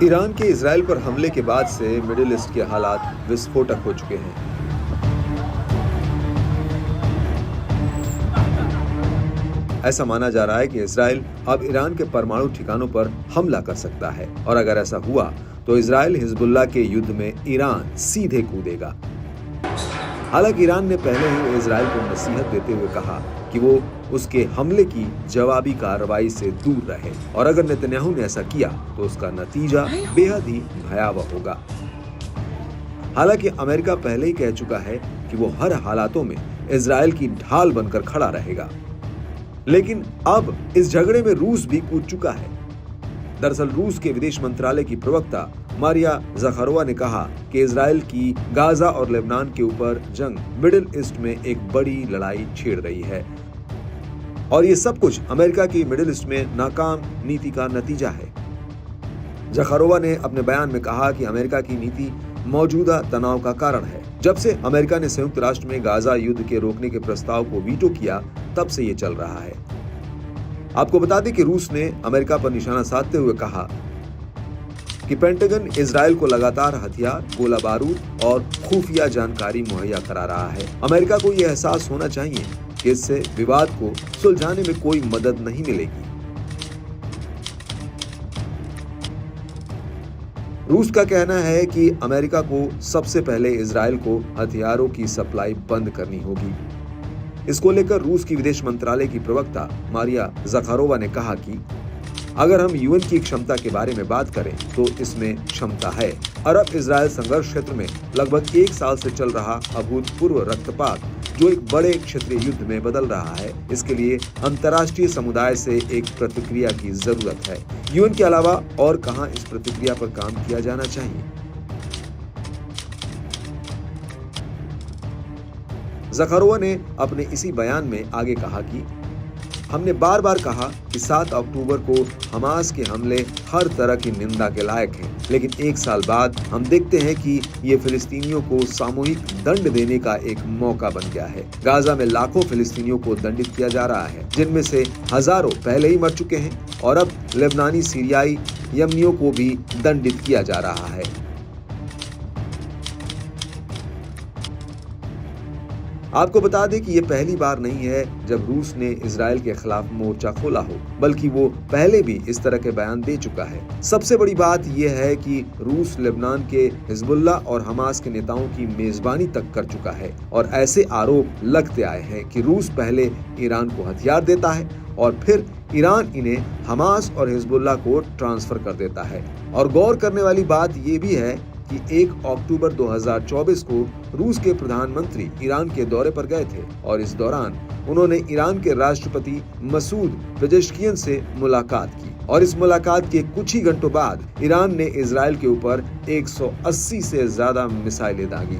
Iran के Israel पर हमले के बाद से मिडिल ईस्ट के हालात विस्फोटक हो चुके हैं। ऐसा माना जा रहा है कि इजराइल अब ईरान के परमाणु ठिकानों पर हमला कर सकता है और अगर ऐसा हुआ तो इजराइल हिजबुल्लाह के युद्ध में ईरान सीधे कूदेगा। हालांकि ईरान ने पहले ही इजराइल को नसीहत देते हुए कहा कि वो उसके हमले की जवाबी कार्रवाई से दूर रहे और अगर नेतन्याहू ने ऐसा किया तो उसका नतीजा बेहद ही भयावह होगा। हालांकि अमेरिका पहले ही कह चुका है कि वो हर हालातों में इजराइल की ढाल बनकर खड़ा रहेगा, लेकिन अब इस झगड़े में रूस भी कूद चुका है। दरअसल रूस के विदेश मंत्रालय की प्रवक्ता मारिया ज़खारोवा ने कहा कि इजराइल की गाजा और लेबनान के ऊपर जंग मिडिल ईस्ट में एक बड़ी लड़ाई छेड़ रही है और ये सब कुछ अमेरिका की मिडिल ईस्ट में नाकाम नीति का नतीजा है। ज़खारोवा ने अपने बयान में कहा कि अमेरिका की नीति मौजूदा तनाव का कारण है। जब से अमेरिका ने संयुक्त राष्ट्र में गाजा युद्ध के रोकने के प्रस्ताव को वीटो किया तब से ये चल रहा है। आपको बता दें कि रूस ने अमेरिका पर निशाना साधते हुए कहा कि पेंटागन इजराइल को लगातार हथियार, गोला बारूद और खुफिया जानकारी मुहैया करा रहा है। अमेरिका को यह एहसास होना चाहिए कि इससे विवाद को सुलझाने में कोई मदद नहीं मिलेगी। रूस का कहना है कि अमेरिका को सबसे पहले इजराइल को हथियारों की सप्लाई बंद करनी होगी। इसको लेकर रूस की विदेश मंत्रालय की प्रवक्ता मारिया ज़खारोवा ने कहा कि अगर हम यूएन की क्षमता के बारे में बात करें तो इसमें क्षमता है। अरब इजराइल संघर्ष क्षेत्र में लगभग 1 साल से चल रहा अभूतपूर्व रक्तपात जो एक बड़े क्षेत्रीय युद्ध में बदल रहा है, इसके लिए अंतर्राष्ट्रीय समुदाय से एक प्रतिक्रिया की जरूरत है। यूएन के अलावा और कहां इस प्रतिक्रिया पर काम किया जाना चाहिए। ज़खारोवा ने अपने इसी बयान में आगे कहा कि हमने बार बार कहा कि 7 अक्टूबर को हमास के हमले हर तरह की निंदा के लायक हैं, लेकिन 1 साल बाद हम देखते हैं कि ये फिलिस्तीनियों को सामूहिक दंड देने का एक मौका बन गया है। गाजा में लाखों फिलिस्तीनियों को दंडित किया जा रहा है, जिनमें से हजारों पहले ही मर चुके हैं और अब लेबनानी, सीरियाई, यमनियों को भी दंडित किया जा रहा है। आपको बता दें कि ये पहली बार नहीं है जब रूस ने इजराइल के खिलाफ मोर्चा खोला हो, बल्कि वो पहले भी इस तरह के बयान दे चुका है। सबसे बड़ी बात यह है कि रूस लेबनान के हिजबुल्लाह और हमास के नेताओं की मेजबानी तक कर चुका है और ऐसे आरोप लगते आए हैं कि रूस पहले ईरान को हथियार देता है और फिर ईरान इन्हें हमास और हिजबुल्लाह को ट्रांसफर कर देता है। और गौर करने वाली बात ये भी है कि 1 अक्टूबर 2024 को रूस के प्रधानमंत्री ईरान के दौरे पर गए थे और इस दौरान उन्होंने ईरान के राष्ट्रपति मसूद पेजेश्कियन से मुलाकात की और इस मुलाकात के कुछ ही घंटों बाद ईरान ने इजराइल के ऊपर 180 से ज्यादा मिसाइलें दागी।